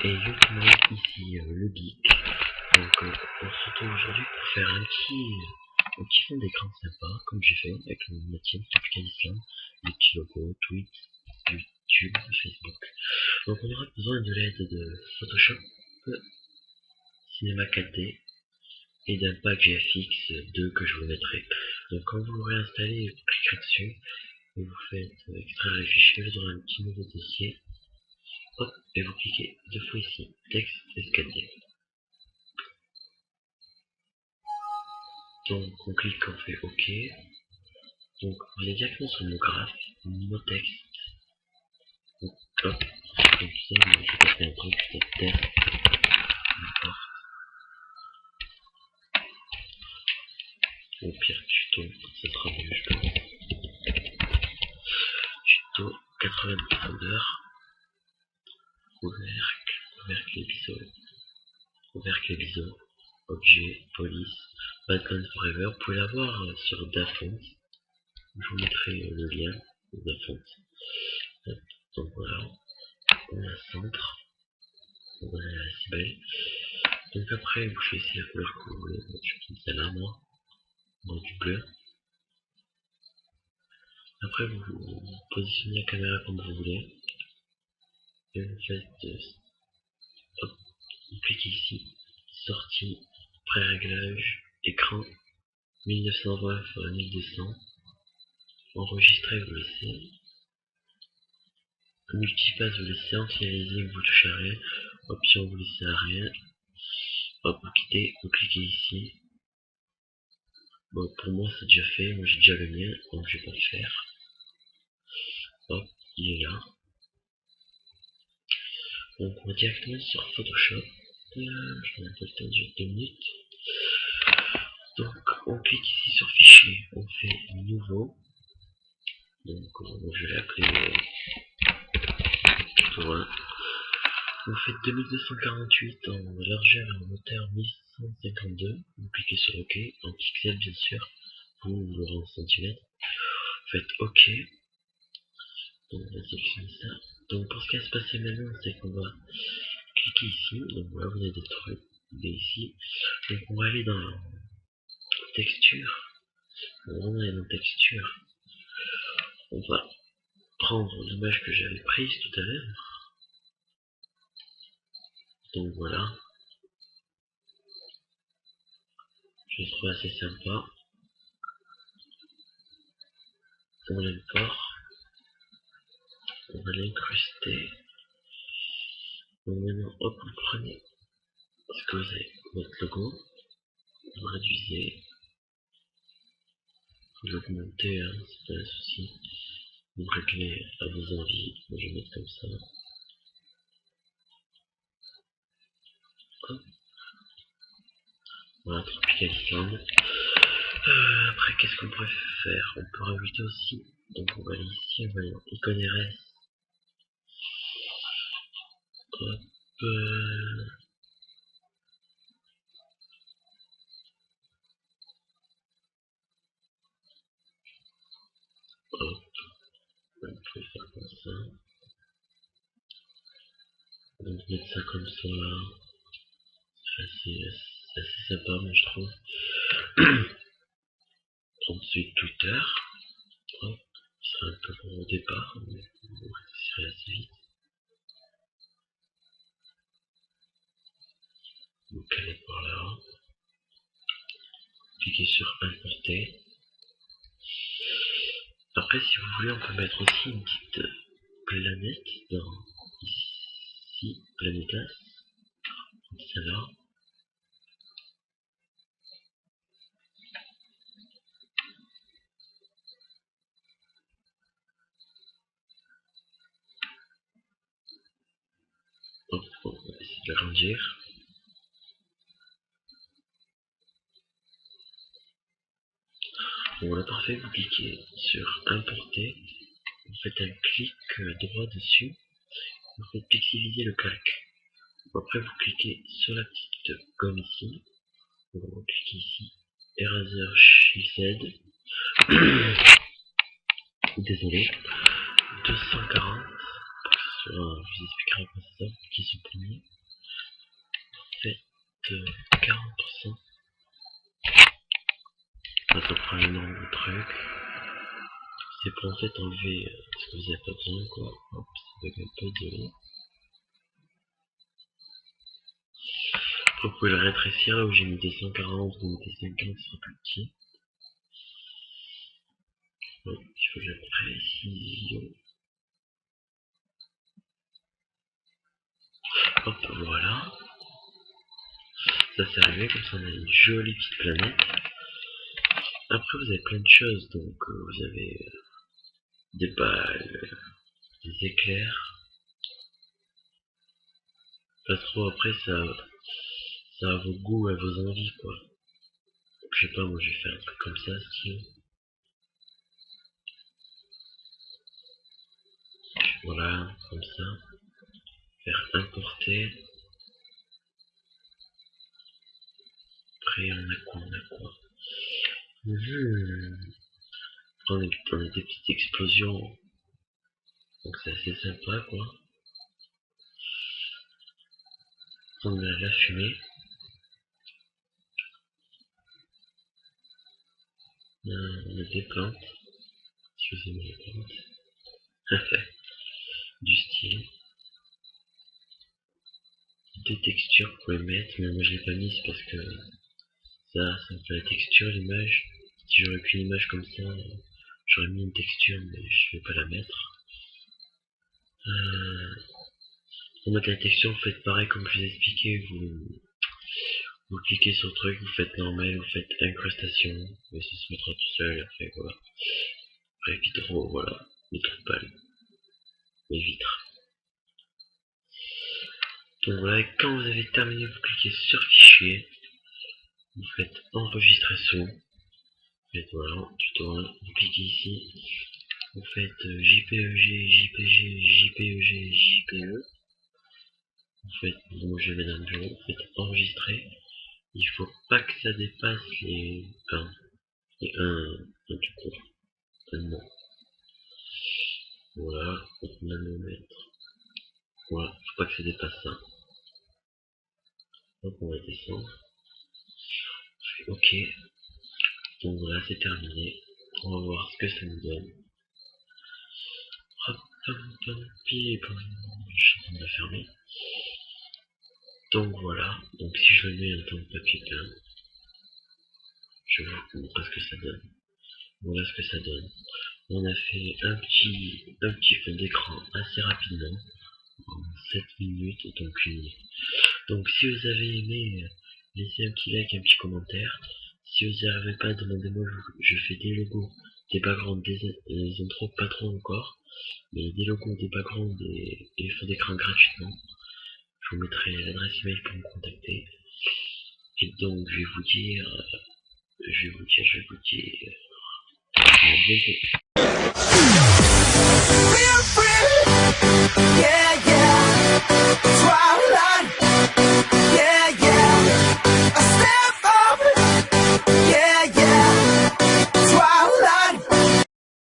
Et justement ici le geek. Donc on se retrouve aujourd'hui pour faire un petit fond d'écran sympa, comme j'ai fait avec ma team Tropical Island, les petits logos, tweets, YouTube, Facebook. Donc on aura besoin de l'aide de Photoshop, Cinema 4D et d'un pack GFX 2 que je vous mettrai. Donc quand vous l'aurez installé, vous cliquerez dessus et vous faites extraire les fichiers, vous aurez un petit nouveau dossier. Hop, et vous cliquez deux fois ici, texte SKD. Donc on clique, on fait OK. Donc vous allez directement sur mon graphe, mon texte. Donc hop, comme ça, je vais taper un truc, c'est test. N'importe. Au pire tuto, ça sera mieux je pense. Tuto 80 heures. Couvercle épisode, objet, police, Batman Forever. Vous pouvez l'avoir sur Dafont. Je vous mettrai le lien de Dafont. Donc voilà, on la centre. Voilà la cibelle. Donc après, vous choisissez la couleur que vous voulez. Donc, je prends celle-là, moi, du bleu. Après, vous positionnez la caméra comme vous voulez. Et vous faites, hop, vous cliquez ici, sortie, pré-réglage, écran, 1920 x 1200. Enregistrer, vous laissez. Multipass, vous laissez. Ancienniser, vous touchez à rien. Option, vous laissez à rien. Hop, vous quittez, vous cliquez ici. Bon, pour moi, c'est déjà fait. Moi, j'ai déjà le mien, donc je vais pas le faire. Hop, il est là. Donc, on va directement sur Photoshop. Je n'ai pas le temps de 2 minutes. Donc, on clique ici sur Fichier. On fait Nouveau. Donc, je vais l'appeler voilà. Vous faites 2248 en largeur et en hauteur 1152. Vous cliquez sur OK, en pixels bien sûr. Vous l'aurez en centimètres. Vous faites OK. Donc on va sélectionner ça. Donc pour ce qui va se passer maintenant, c'est qu'on va cliquer ici. Donc voilà, vous avez des trucs ici. Donc on va aller dans texture. On va aller dans texture. On va prendre l'image que j'avais prise tout à l'heure. Donc voilà. Je le trouve assez sympa. On l'importe. On va l'incruster. Donc maintenant, hop, vous prenez ce que vous avez, votre logo. Vous le réduisez. Vous l'augmentez, hein, c'est pas un souci. Vous réglez à vos envies. Moi, je vais mettre comme ça. Hop. Voilà, Tropical Island. Après, qu'est-ce qu'on pourrait faire? On peut rajouter aussi. Donc, on va aller ici, on va aller dans icône RS. Hop. Hop. On peut faire comme ça. Donc, mettre ça comme ça. C'est assez sympa, moi, je trouve. Ensuite, Twitter. Hop. Ce sera un peu long au départ, mais on réussirait assez vite. Vous calez par là. Cliquez sur importer. Après, si vous voulez, on peut mettre aussi une petite planète dans ici, planétas, comme celle-là. Hop, on va essayer de l'agrandir. Bon, voilà, parfait, vous cliquez sur importer, vous faites un clic droit dessus, vous faites pixeliser le calque. Après, vous cliquez sur la petite gomme ici, vous cliquez ici, Eraser Shield, désolé, 240, je vous expliquerai microprocesseur qui sont premier. Faites 40%. Ça prend énorme truc. C'est pour en fait enlever ce que vous n'avez pas besoin, quoi. Hop, ça bug un peu de. Après, vous pouvez le rétrécir là où j'ai mis des 140, vous mettez 50, ce sera plus petit. Donc, il faut que je la précise. Hop, voilà. Ça c'est arrivé, comme ça on a une jolie petite planète. Après, vous avez plein de choses, donc vous avez des balles, des éclairs. Pas trop, après ça a vos goûts et vos envies, quoi. Je sais pas, moi je vais faire un truc comme ça, style. Voilà, comme ça. Faire importer. Après, on a quoi, On a des petites explosions. Donc c'est assez sympa, quoi. On a la fumée. On a des plantes. Excusez-moi les plantes. Du style. Des textures vous pouvez mettre, mais moi je l'ai pas mise parce que ça me fait la texture, l'image. Si j'aurais qu'une image comme ça, j'aurais mis une texture, mais je vais pas la mettre. Pour mettre la texture, vous faites pareil comme je vous ai expliqué, vous cliquez sur le truc, vous faites normal, vous faites incrustation, et ça se mettra tout seul après, voilà. Après vitraux, voilà, les pâles, les vitres. Donc voilà, quand vous avez terminé, vous cliquez sur fichier, vous faites enregistrer sous, vous faites voilà, tuto 1, vous cliquez ici, vous faites JPEG, JPG, JPEG, JPE, vous faites, moi je vais mettre dans le bureau, vous faites enregistrer, il faut pas que ça dépasse les 1, et 1 tout court, non. Voilà, nanomètre, voilà, faut pas que ça dépasse ça. Donc on va descendre, je fais OK, donc voilà c'est terminé, on va voir ce que ça nous donne. Hop, hop, hop, puis je suis en train de la fermer. Donc voilà, donc si je le mets en tant que papier peint, je vous montre ce que ça donne. Voilà ce que ça donne. On a fait un petit fond d'écran assez rapidement, en 7 minutes, donc une minute. Donc si vous avez aimé, laissez un petit like, un petit commentaire. Si vous n'y arrivez pas, demandez-moi, je fais des logos, des backgrounds, des intros, pas trop encore, mais des logos, des backgrounds et fonds d'écran gratuitement. Je vous mettrai l'adresse email pour me contacter. Et donc je vais vous dire à bientôt.